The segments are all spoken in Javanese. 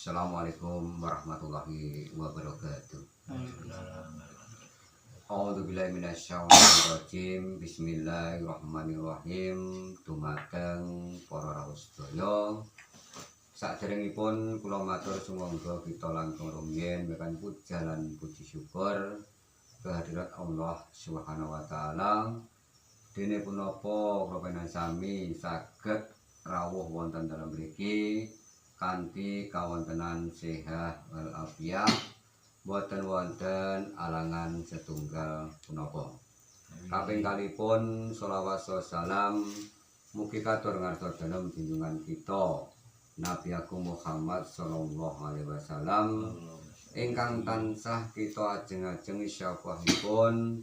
Assalamualaikum warahmatullahi wabarakatuh. A'udzubillahi minasyaitonirrajim. Bismillahirrahmanirrahim. Dumateng para rawuh sedaya. Saderengipun kula matur sumangga kita langkung rumiyin mekan puja lan puji syukur kehadirat Allah Subhanahu wa taala. Dene punapa kula sami saged rawuh wonten dalem mriki kanthi kawontenan sehat wal afiat, boten wonten alangan setunggal punapa. Kaping kalipun sholawat salam mugi katur ngarsa dalem junjungan kita Nabi Agung Muhammad sallallahu alaihi wasallam ingkang tansah kita ajeng-ajeng syafahipun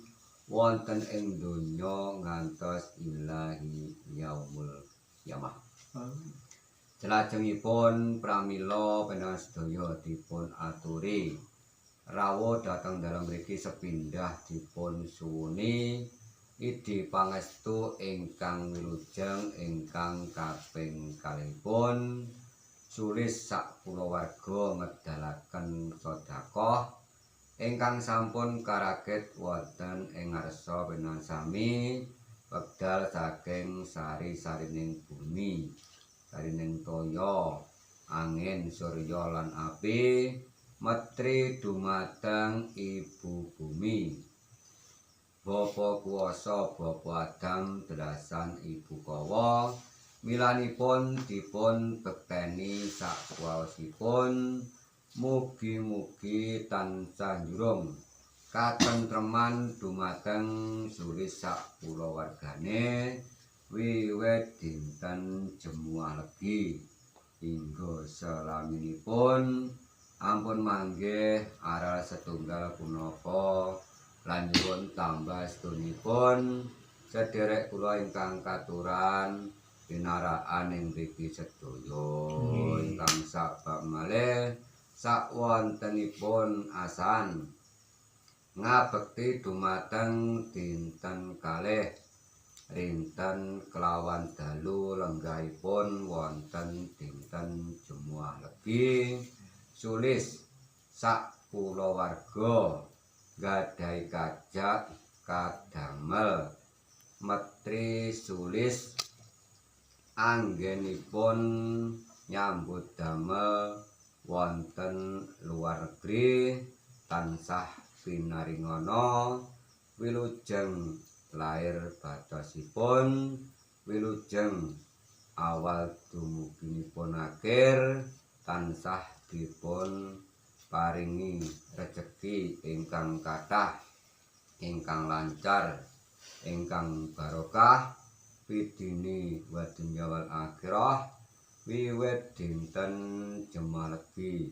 wonten ing donya ngantos ilahi yaumul qiyamah. Selajengipun pramila panjenengan sedaya dipun aturi rawuh dhateng dalem mriki sepindhah dipun suwuni idi pangestu ingkang wilujeng ingkang kaping kalihipun sulis sak kulawarga ngedalaken sedekah ingkang sampun karaget wonten ing ngarsa panjenengan sami wekdal saking sari-sarining bumi, sarining toya, angin, surya lan api metri dumateng ibu bumi. Bapa kuwasa Bapa Adam delasan ibu Kawa milanipun dipun bekteni sakuwaosipun mugi-mugi tansah njurung katentreman dumateng sulis sak kulawargane wiwit dinten Jemuah Legi hingga selaminipun ampun manggih aral setunggal punapa lan nyuwun tambah sedunipun sederek kula ingkang katuran pinaraan ing mriki sedaya ingkang sabab malih sakwontenipun asan ngabekti dumateng dinten kalih rinten kelawan dalu lenggahipun wonten dinten Jemuah Legi sulis sak kulawarga gadhahi kajak kadamel metri sulis anggenipun nyambut damel wonten luar negeri tansah pinaringana wilujeng lair batosipun wilujeng awal dumuginipun akhir tansah dipun paringi rejeki ingkang kathah ingkang lancar ingkang barokah bidini wa dunya wal akhirah wiwit dinten Jemuah Legi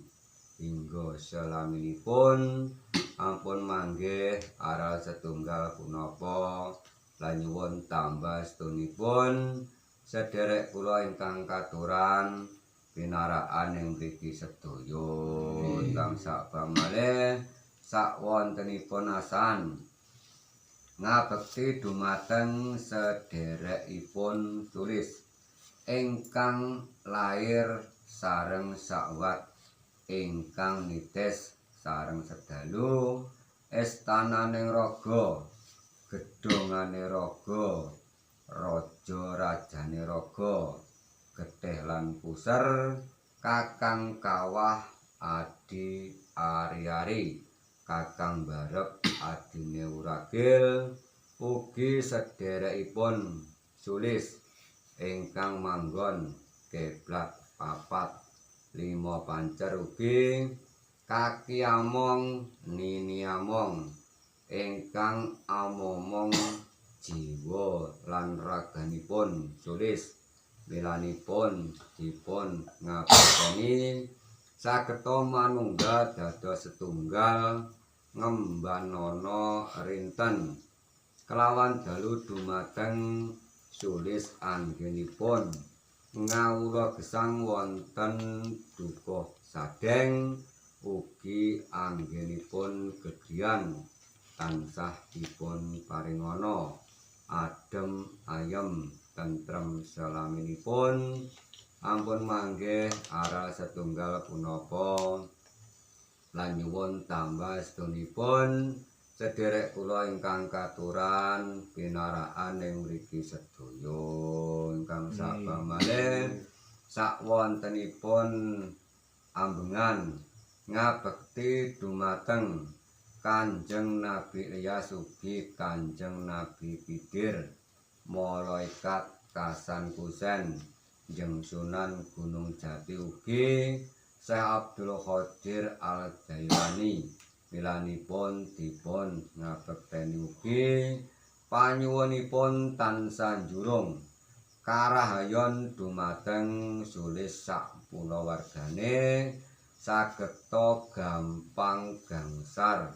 hingga selaminipun ampun manggih aral setunggal punapa lan nyuwun tambah sedunipun sederek kula ingkang katuran pinaraan ing mriki sedaya ingkang sabab malih sakwontenipun asan ngabekti dumateng sederekipun tulis ingkang lair sareng sakwat ingkang nitis sareng sedalu estananing raga gedhongane raga raja rajane raga getih lan puser kakang kawah adi ari-ari kakang barep adine uragil ugi sederekipun sulis ingkang manggon keblat papat lima pancer ugi kaki among nini among ingkang amomong jiwa lan raganipun sulis milanipun dipun ngabekeni sageta manunggal dados setunggal ngembanana rinten kelawan dalu dumateng sulis anggenipun ngawula gesang wonten dukuh sadeng ugi anggenipun gedhian tansah dipun paringana adem ayem tentrem selaminipun ampun manggih aral setunggal punapa lan nyuwun tambah sedonipun sederek kula ingkang katuran pinaraan ing mriki sedaya ingkang sapamalih sakwontenipun ambengan ngabekti dumateng Kanjeng Nabi Ilyas ugi Kanjeng Nabi Khidir malaikat Kasan Kusen Jeng Sunan Gunung Jati ugi Syekh Abdul Qadir Al Jailani milanipun dipun ngabekteni ugi panyuwunipun tansah njurung karahayon dumateng sulis sak kulawargane sageta gampang gangsar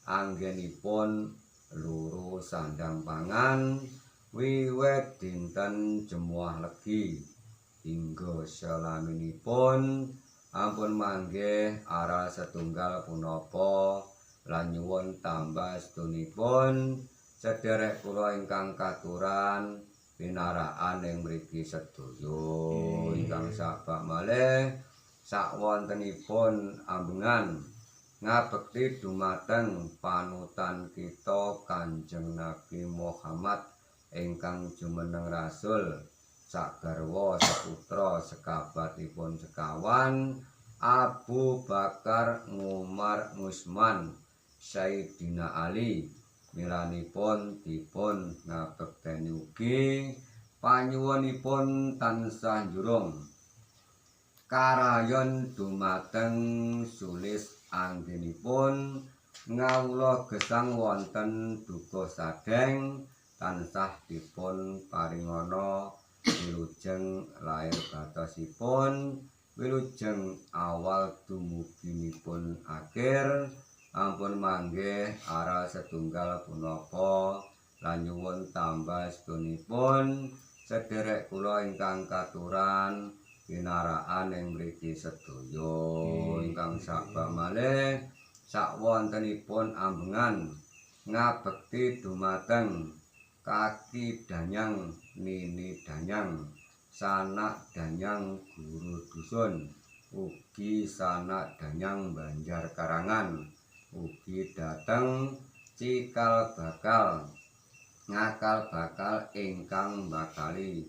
anggenipun luru sandang pangan wiwit dinten Jemuah Legi hingga selaminipun ampun manggih aral setunggal punapa lan nyuwun tambah sedonipun sederek kula ingkang katuran pinaraan ing mriki sedaya ingkang sabak malih sakwontenipun ambengan ngabekti dumateng panutan kita Kanjeng Nabi Muhammad ingkang jumeneng Rasul sagarwa seputra sekabatipun sekawan Abu Bakar Umar Utsman Sayyidina Ali milanipun dipun ngabekteni ugi panyuwunipun tansah njurung karayon dumateng sulis anggenipun ngawula gesang wonten duka sadeng tansah dipun paringana wilujeng lair batosipun wilujeng awal dumuginipun akhir ampun manggih aral setunggal punapa lan nyuwun tambah sedonipun sederek kula ingkang katuran pinaraan ing mriki sedaya ingkang sabak malih sakwontenipun ambengan ngabekti dumateng Kaki Danyang Nini Danyang sanak Danyang Guru Dusun ugi sanak Danyang Banjar Karangan ugi dateng cikal bakal ngakal bakal ingkang bakali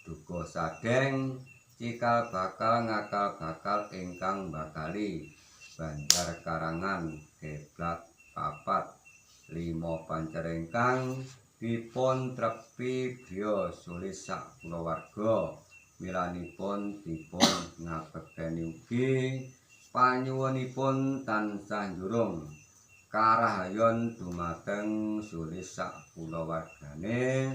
duka sadeng cikal bakal ngakal bakal ingkang bakali Banjar Karangan keblat papat 5 pancer ingkang dipun trepi griya sulis sak kulawarga milanipun dipun ngabekteni ugi panyuwunipun tansah njurung karahayon dumateng sulis sak kulawargane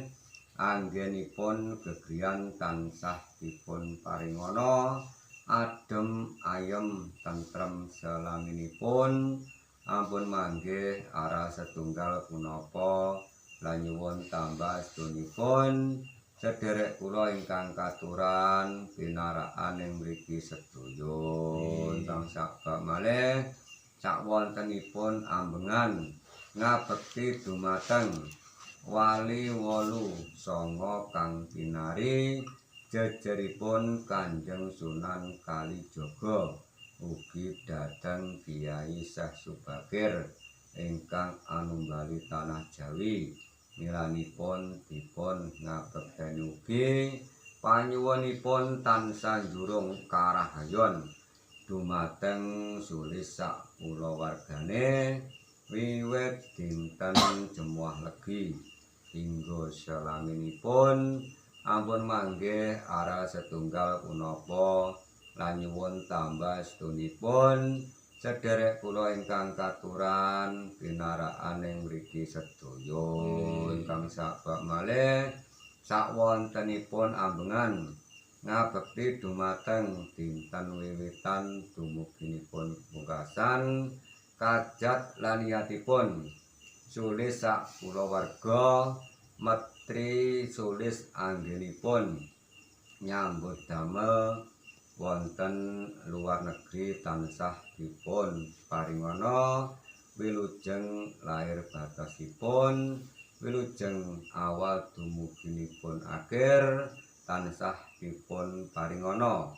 anggenipun gegriyan tansah dipun paringana adem ayem tentrem selaminipun ampun manggih aral setunggal punapa lan nyuwun tambah sedonipun sederek kula ingkang katuran pinaraan ing mriki sedaya ingkang sabak malih sakwontenipun ambengan ngabekti dumateng wali 8 kang pinari jejeripun Kanjeng Sunan Kalijaga ugi dhateng Kyai Syekh Subakir ingkang anumbali tanah Jawi milanipun dipun ngabekteni ugi panyuwunipun tansah njurung karahayon dumateng sulis sak kulawargane wiwit dinten Jemuah Legi hingga selaminipun ampun manggih aral setunggal punapa lan nyuwun tambah sedonipun sederek kula ingkang katuran pinaraan ing mriki sedaya ingkang sabak malih sakwontenipun ambengan ngabekti dumateng dinten wiwitan dumuginipun pungkasan kajat lan niyatipun sulis sak kulawarga metri sulis anggenipun nyambut damel wonten luar negeri tansah dipun paringana wilujeng lair batosipun wilujeng awal dumuginipun akhir tansah dipun paringana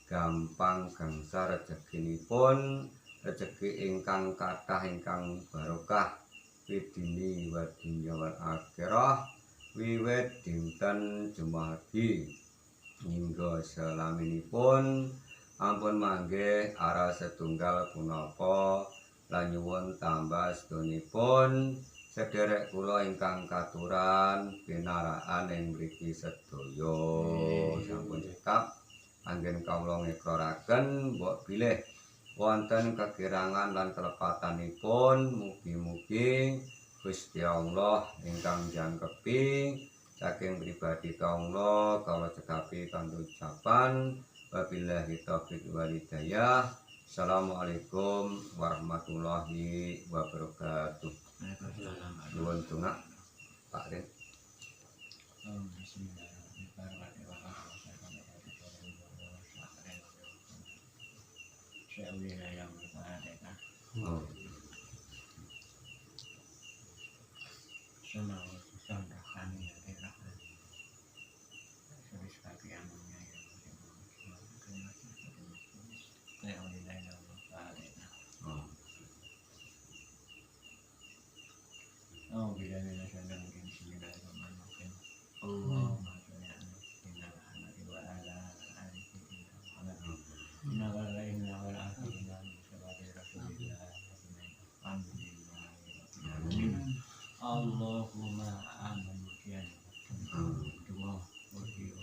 gampang gangsal rezekinipun, rezeki ingkang kathah ingkang barokah widini wa dunya wal akhirah wiwit dinten Jumadil hingga selaminipun. Ampun manggih ara setunggal punapa lan nyuwun tambah sedonipun sederek kula ingkang katuran pinaraan ing mriki sedaya sampun cekap anggen kawula ngikrahaken mbok bilih wonten kekirangan lan kelepatanipun mugi-mugi Gusti Allah ingkang jangkepi saking pribadi kawula cekapi kanthi ucapan wabillahi taufiq wal hidayah. Assalamualaikum warahmatullahi wabarakatuh. Nuwun tungak Pak Den. Oh. Oh, bila bila sedang mungkin bismillahirrahmanirrahim. Allahumma sholli ala sayyidina Muhammadin wa ala alihi inna wala inna wala akhirina sallallahu rasulillah alhamdulillah. Allahumma amin kian dua wajib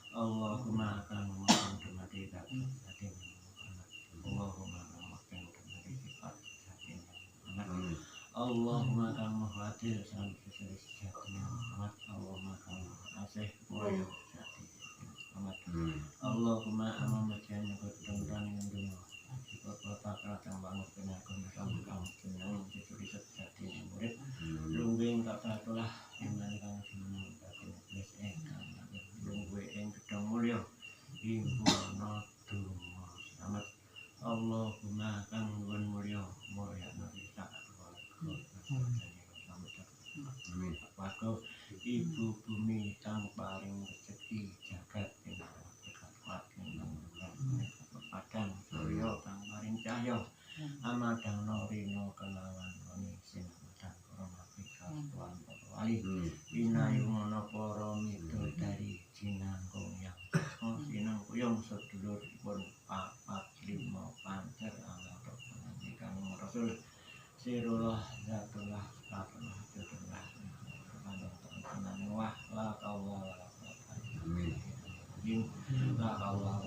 Allahumma akan memohon mati tak Allahumma memohon mati sifat sakin Allahumma akan menghadir sampai sejatinya amat Allahumma akan asih moyo jati amat Allahumma aman majian yang bertengkran dengan dunia kota kerajaan bangun penyakun bersama kamu senang dicuri sejati murid lungging kata itulah iman kamu senang tapi nes engkang lunggu eng gedang mulia ibu no dumo amat Allahumma akan nuwun mulia mulia nabi saat Waduh, ibu bumi kang paling rezeki jagat pinara kekat padang surya kang paling cahya amadang norino kelawan wani sinamadang korona pika tuan wali pinayungono para midodari jinangkung yang sinang kuyung sedulur pun papat lima pancer amal kang rasul sirullah zatullah katullah jutullah wah la Allah la Allah